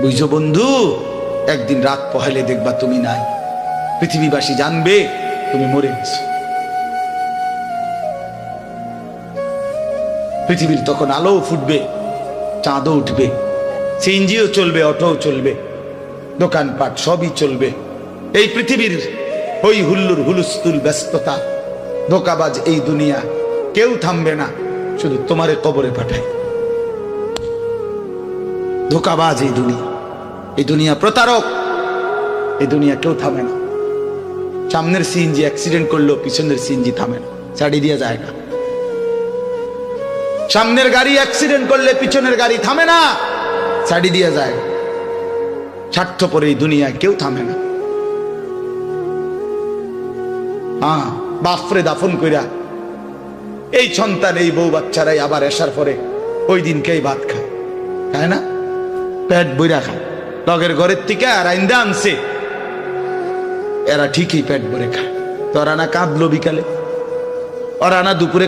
বুঝছো বন্ধু, একদিন রাত পহেলে দেখবা তুমি নাই, পৃথিবীবাসী জানবে তুমি মরে গেছো। পৃথিবীর তখন আলো ফুটবে, চাঁদও উঠবে, সিএনজিও চলবে, অটোও চলবে, দোকানপাট সবই চলবে। এই পৃথিবীর হই হুল্লুর হুলুস্থুল ব্যস্ততা, ধোকাবাজ এই দুনিয়া, কেউ থামবে না, শুধু তোমারে কবরে পাঠায়। ধোকাবাজ এই দুনিয়া, এই দুনিয়া প্রতারক, এই দুনিয়া কেউ থামে না। সামনের সিএনজি অ্যাক্সিডেন্ট করলো, পিছনের সিএনজি থামে না, ছাড়ি দিয়ে যায় না। সামনের গাড়ি অ্যাক্সিডেন্ট করলে পিছনের গাড়ি থামে না, ছাড়ি দিয়ে যায়। স্বার্থপর এই দুনিয়ায় কেউ থামে না। হ্যাঁ, বাপরে দাফন কইরা এই সন্তান, এই বউ বাচ্চারাই আবার এসার পরে ওই দিনকেই ভাত খায়, তাই না? পেট বইরা খায়, লগের ঘরের থেকে আর আইন্দা আনছে, এরা ঠিকই পেট ভরে খায়। তো ওরা না কাঁদলো বিকালে, ওরা না দুপুরে